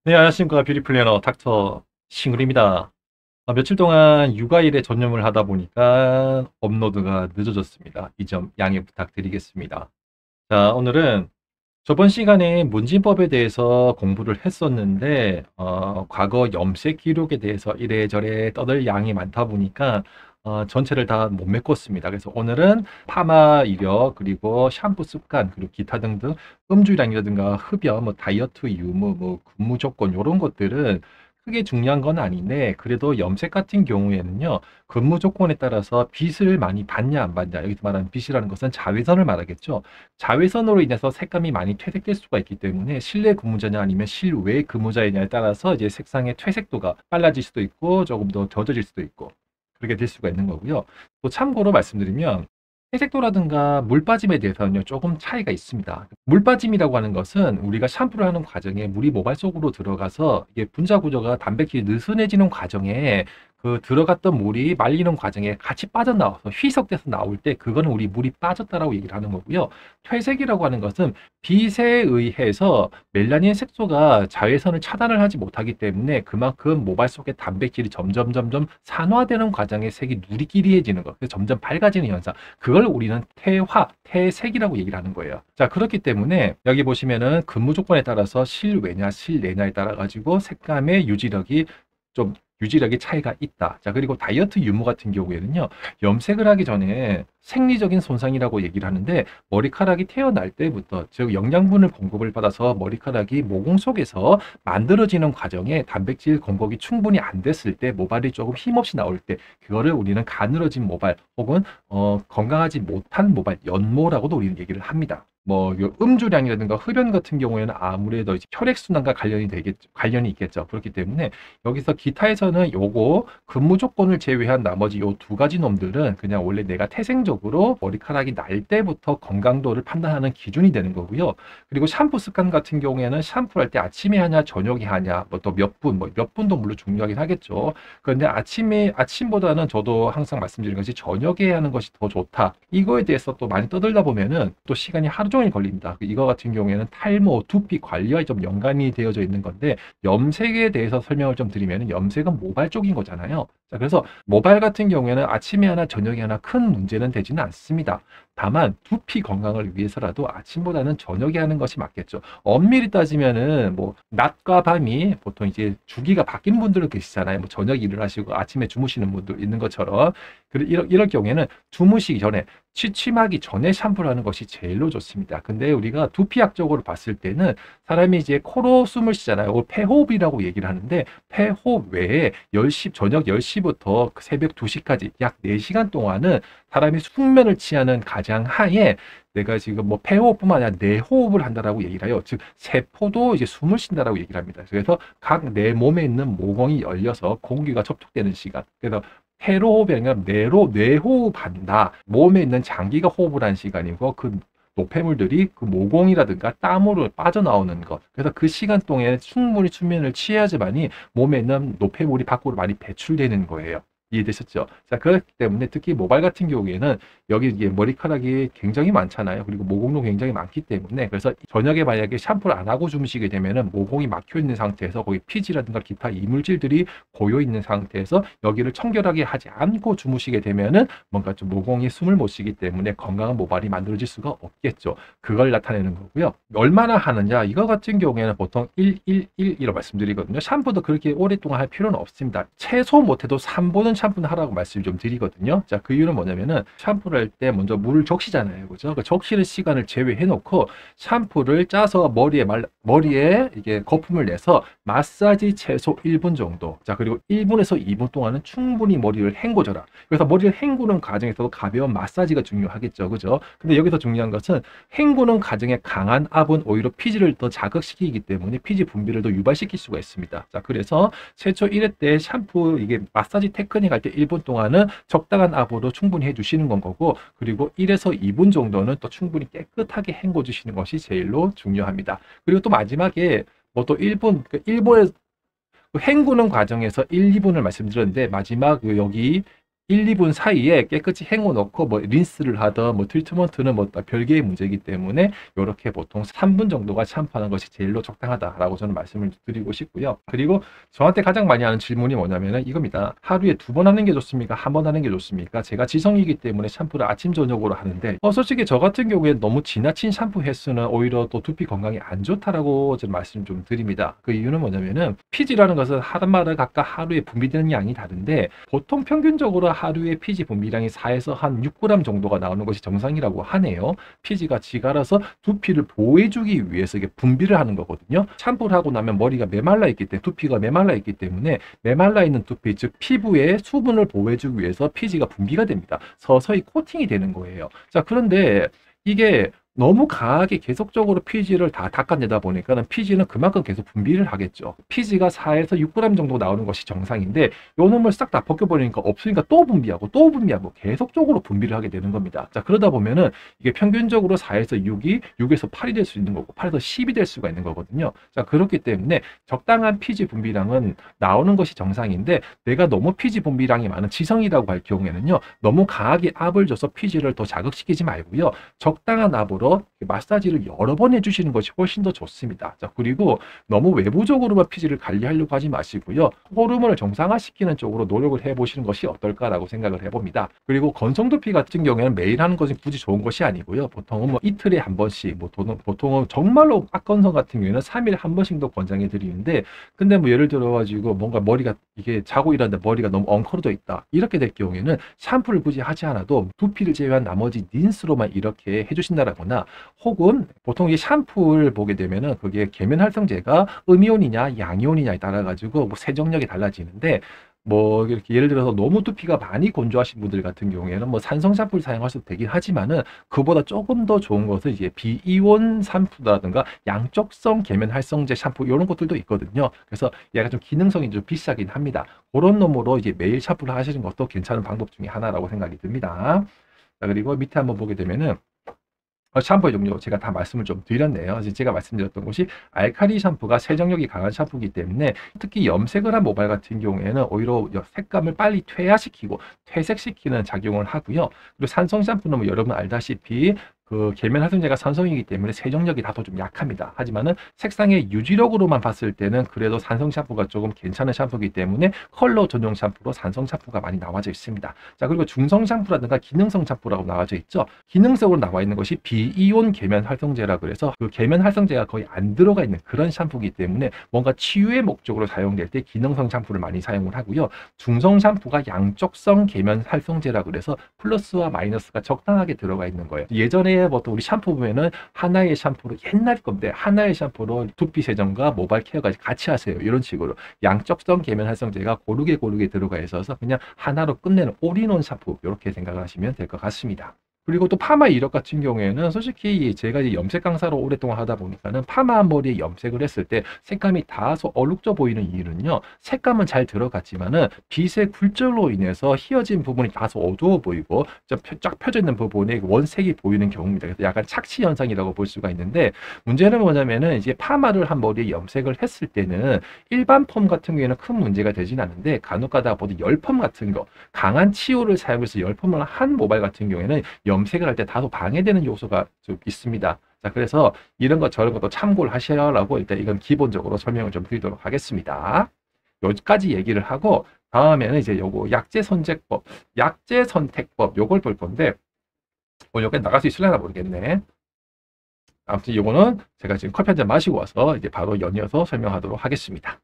네, 안녕하십니까. 뷰티 플래너 닥터 싱글입니다. 며칠 동안 육아일에 전념을 하다 보니까 업로드가 늦어졌습니다. 이 점 양해 부탁드리겠습니다. 자, 오늘은 저번 시간에 문진법에 대해서 공부를 했었는데, 과거 염색 기록에 대해서 이래저래 떠들 양이 많다 보니까, 전체를 다 못 메꿨습니다. 그래서 오늘은 파마 이력, 그리고 샴푸 습관, 그리고 기타 등등 음주량이라든가 흡연, 뭐 다이어트 유무, 뭐 근무 조건, 이런 것들은 크게 중요한 건 아닌데, 그래도 염색 같은 경우에는요, 근무 조건에 따라서 빚을 많이 받냐, 안 받냐. 여기서 말하는 빚이라는 것은 자외선을 말하겠죠. 자외선으로 인해서 색감이 많이 퇴색될 수가 있기 때문에 실내 근무자냐 아니면 실외 근무자이냐에 따라서 이제 색상의 퇴색도가 빨라질 수도 있고 조금 더 젖어질 수도 있고 그렇게 될 수가 있는 거고요. 또 참고로 말씀드리면 회색도라든가 물 빠짐에 대해서는요, 조금 차이가 있습니다. 물 빠짐이라고 하는 것은 우리가 샴푸를 하는 과정에 물이 모발 속으로 들어가서 이게 분자 구조가 단백질이 느슨해지는 과정에 그 들어갔던 물이 말리는 과정에 같이 빠져나와서 희석돼서 나올 때 그거는 우리 물이 빠졌다라고 얘기를 하는 거고요. 퇴색이라고 하는 것은 빛에 의해서 멜라닌 색소가 자외선을 차단을 하지 못하기 때문에 그만큼 모발 속의 단백질이 점점 산화되는 과정에 색이 누리끼리해지는 것, 그래서 점점 밝아지는 현상. 그걸 우리는 퇴화, 퇴색이라고 얘기를 하는 거예요. 자, 그렇기 때문에 여기 보시면은 근무 조건에 따라서 실외냐, 실내냐에 따라 가지고 색감의 유지력이 차이가 있다. 자, 그리고 다이어트 유무 같은 경우에는요, 염색을 하기 전에 생리적인 손상이라고 얘기를 하는데, 머리카락이 태어날 때부터, 즉, 영양분을 공급을 받아서 머리카락이 모공 속에서 만들어지는 과정에 단백질 공급이 충분히 안 됐을 때, 모발이 조금 힘없이 나올 때, 그거를 우리는 가늘어진 모발, 혹은, 건강하지 못한 모발, 연모라고도 우리는 얘기를 합니다. 음주량이라든가 흡연 같은 경우에는 아무래도 이제 혈액순환과 관련이 있겠죠. 그렇기 때문에 여기서 기타에서는 요거 근무 조건을 제외한 나머지 요 두 가지 놈들은 그냥 원래 내가 태생적으로 머리카락이 날 때부터 건강도를 판단하는 기준이 되는 거고요. 그리고 샴푸 습관 같은 경우에는 샴푸할 때 아침에 하냐, 저녁에 하냐, 뭐 또 몇 분도 물론 중요하긴 하겠죠. 그런데 아침보다는 저도 항상 말씀드리는 것이 저녁에 하는 것이 더 좋다. 이거에 대해서 또 많이 떠들다 보면은 또 시간이 하루 종일 걸립니다. 이거 같은 경우에는 탈모, 두피 관리와 좀 연관이 되어져 있는 건데, 염색에 대해서 설명을 좀 드리면 염색은 모발 쪽인 거잖아요. 자, 그래서 모발 같은 경우에는 아침에 하나 저녁에 하나 큰 문제는 되지는 않습니다. 다만 두피 건강을 위해서라도 아침보다는 저녁에 하는 것이 맞겠죠. 엄밀히 따지면은 뭐 낮과 밤이 보통 이제 주기가 바뀌는 분들은 계시잖아요. 뭐 저녁에 일을 하시고 아침에 주무시는 분들 있는 것처럼. 이럴 경우에는 주무시기 전에 취침하기 전에 샴푸를 하는 것이 제일로 좋습니다. 근데 우리가 두피학적으로 봤을 때는 사람이 이제 코로 숨을 쉬잖아요. 그걸 폐호흡이라고 얘기를 하는데, 폐호흡 외에 저녁 10시부터 새벽 2시까지 약 4시간 동안은 사람이 숙면을 취하는 가장 하에 내가 지금 뭐 폐호흡뿐만 아니라 내호흡을 한다라고 얘기를 해요. 즉 세포도 이제 숨을 쉰다라고 얘기를 합니다. 그래서 각 내 몸에 있는 모공이 열려서 공기가 접촉되는 시간. 그래서 폐로 호흡이 아니라 뇌호흡한다. 몸에 있는 장기가 호흡을 한 시간이고, 그 노폐물들이 그 모공이라든가 땀으로 빠져나오는 것. 그래서 그 시간 동안에 충분히 수면을 취해야지만이 몸에 있는 노폐물이 밖으로 많이 배출되는 거예요. 이해되셨죠? 자, 그렇기 때문에 특히 모발 같은 경우에는 여기 이게 머리카락이 굉장히 많잖아요. 그리고 모공도 굉장히 많기 때문에, 그래서 저녁에 만약에 샴푸를 안 하고 주무시게 되면은 모공이 막혀 있는 상태에서 거기 피지라든가 기타 이물질들이 고여 있는 상태에서 여기를 청결하게 하지 않고 주무시게 되면은 뭔가 좀 모공이 숨을 못 쉬기 때문에 건강한 모발이 만들어질 수가 없겠죠. 그걸 나타내는 거고요. 얼마나 하느냐, 이거 같은 경우에는 보통 1, 1, 1이라고 말씀드리거든요. 샴푸도 그렇게 오랫동안 할 필요는 없습니다. 최소 못해도 3분은 샴푸는 하라고 말씀 좀 드리거든요. 자, 그 이유는 뭐냐면은 샴푸를 할 때 먼저 물을 적시잖아요. 그죠? 그 적시는 시간을 제외해 놓고 샴푸를 짜서 머리에 이게 거품을 내서 마사지 최소 1분 정도. 자, 그리고 1분에서 2분 동안은 충분히 머리를 헹궈줘라. 그래서 머리를 헹구는 과정에서도 가벼운 마사지가 중요하겠죠. 그죠? 근데 여기서 중요한 것은 헹구는 과정에 강한 압은 오히려 피지를 더 자극시키기 때문에 피지 분비를 더 유발시킬 수가 있습니다. 자, 그래서 최초 1회 때 샴푸 이게 마사지 테크닉 할 때 1분 동안은 적당한 압으로 충분히 해주시는 건 거고, 그리고 1에서 2분 정도는 또 충분히 깨끗하게 헹궈 주시는 것이 제일로 중요합니다. 그리고 또 마지막에 뭐 또 1분, 일본에 헹구는 과정에서 1, 2분을 말씀드렸는데, 마지막 여기 1, 2분 사이에 깨끗이 헹궈 놓고 뭐 린스를 하든 뭐 트리트먼트는 뭐 별개의 문제이기 때문에 이렇게 보통 3분 정도가 샴푸하는 것이 제일로 적당하다라고 저는 말씀을 드리고 싶고요. 그리고 저한테 가장 많이 하는 질문이 뭐냐면은 이겁니다. 하루에 2번 하는 게 좋습니까? 1번 하는 게 좋습니까? 제가 지성이기 때문에 샴푸를 아침 저녁으로 하는데 솔직히 저 같은 경우에 너무 지나친 샴푸 횟수는 오히려 또 두피 건강에 안 좋다라고 저는 말씀 좀 드립니다. 그 이유는 뭐냐면은 피지라는 것은 하루마다 각각 하루에 분비되는 양이 다른데 보통 평균적으로 하루에 피지 분비량이 4에서 한 6g 정도가 나오는 것이 정상이라고 하네요. 피지가 지가 알아서 두피를 보호해주기 위해서 이게 분비를 하는 거거든요. 샴푸를 하고 나면 머리가 메말라 있기 때문에 두피가 메말라 있기 때문에 메말라 있는 두피 즉 피부에 수분을 보호해주기 위해서 피지가 분비가 됩니다. 서서히 코팅이 되는 거예요. 자, 그런데 이게 너무 강하게 계속적으로 피지를 다 닦아내다 보니까는 피지는 그만큼 계속 분비를 하겠죠. 피지가 4에서 6g 정도 나오는 것이 정상인데 요 놈을 싹 다 벗겨버리니까 없으니까 또 분비하고 계속적으로 분비를 하게 되는 겁니다. 자, 그러다 보면은 이게 평균적으로 4에서 6이 6에서 8이 될 수 있는 거고 8에서 10이 될 수가 있는 거거든요. 자, 그렇기 때문에 적당한 피지 분비량은 나오는 것이 정상인데 내가 너무 피지 분비량이 많은 지성이라고 할 경우에는요, 너무 강하게 압을 줘서 피지를 더 자극시키지 말고요, 적당한 압으로 마사지를 여러 번 해주시는 것이 훨씬 더 좋습니다. 자, 그리고 너무 외부적으로만 피지를 관리하려고 하지 마시고요, 호르몬을 정상화시키는 쪽으로 노력을 해보시는 것이 어떨까라고 생각을 해봅니다. 그리고 건성두피 같은 경우에는 매일 하는 것이 굳이 좋은 것이 아니고요, 보통은 뭐 이틀에 한 번씩, 보통은 정말로 악건성 같은 경우에는 3일에 한 번씩도 권장해 드리는데, 근데 뭐 예를 들어 가지고 뭔가 머리가 이게 자고 일하는데 머리가 너무 엉클어져 있다, 이렇게 될 경우에는 샴푸를 굳이 하지 않아도 두피를 제외한 나머지 린스로만 이렇게 해주신다라거나, 혹은 보통 이 샴푸를 보게 되면은 그게 계면 활성제가 음이온이냐 양이온이냐에 따라 가지고 뭐 세정력이 달라지는데, 뭐 이렇게 예를 들어서 너무 두피가 많이 건조하신 분들 같은 경우에는 뭐 산성 샴푸를 사용하셔도 되긴 하지만은 그보다 조금 더 좋은 것은 이제 비이온 샴푸라든가 양쪽성 계면 활성제 샴푸 이런 것들도 있거든요. 그래서 얘가 좀 기능성이 좀 비싸긴 합니다. 그런 놈으로 이제 매일 샴푸를 하시는 것도 괜찮은 방법 중에 하나라고 생각이 듭니다. 자, 그리고 밑에 한번 보게 되면은 샴푸의 종류 제가 다 말씀을 좀 드렸네요. 제가 말씀드렸던 것이 알칼리 샴푸가 세정력이 강한 샴푸이기 때문에 특히 염색을 한 모발 같은 경우에는 오히려 색감을 빨리 퇴화시키고 퇴색시키는 작용을 하고요. 그리고 산성 샴푸는 뭐 여러분 알다시피 그 계면 활성제가 산성이기 때문에 세정력이 다소 좀 약합니다. 하지만은 색상의 유지력으로만 봤을 때는 그래도 산성 샴푸가 조금 괜찮은 샴푸이기 때문에 컬러 전용 샴푸로 산성 샴푸가 많이 나와져 있습니다. 자, 그리고 중성 샴푸라든가 기능성 샴푸라고 나와져 있죠. 기능성으로 나와 있는 것이 비이온 계면 활성제라 그래서 그 계면 활성제가 거의 안 들어가 있는 그런 샴푸이기 때문에 뭔가 치유의 목적으로 사용될 때 기능성 샴푸를 많이 사용을 하고요. 중성 샴푸가 양쪽성 계면 활성제라 그래서 플러스와 마이너스가 적당하게 들어가 있는 거예요. 예전에 보통 우리 샴푸 보면은 하나의 샴푸로, 옛날 건데 하나의 샴푸로 두피 세정과 모발 케어까지 같이 하세요. 이런 식으로 양쪽성 계면 활성제가 고르게 들어가 있어서 그냥 하나로 끝내는 올인원 샴푸, 이렇게 생각을 하시면 될 것 같습니다. 그리고 또 파마 이력 같은 경우에는 솔직히 제가 이제 염색 강사로 오랫동안 하다 보니까는 파마한 머리에 염색을 했을 때 색감이 다소 얼룩져 보이는 이유는요, 색감은 잘 들어갔지만은 빛의 굴절로 인해서 휘어진 부분이 다소 어두워 보이고 쫙 펴져 있는 부분에 원색이 보이는 경우입니다. 그래서 약간 착시 현상이라고 볼 수가 있는데, 문제는 뭐냐면은 이제 파마를 한 머리에 염색을 했을 때는 일반 펌 같은 경우에는 큰 문제가 되진 않는데, 간혹가다 보다 열펌 같은 거, 강한 치유를 사용해서 열펌을 한 모발 같은 경우에는 염색을 할 때 다소 방해되는 요소가 좀 있습니다. 자, 그래서 이런 것 저런 것도 참고를 하셔라고 일단 이건 기본적으로 설명을 좀 드리도록 하겠습니다. 여기까지 얘기를 하고 다음에는 이제 요거 약제 선택법 요걸 볼 건데, 여기 나갈 수 있으려나 모르겠네. 아무튼 요거는 제가 지금 커피 한 잔 마시고 와서 이제 바로 연이어서 설명하도록 하겠습니다.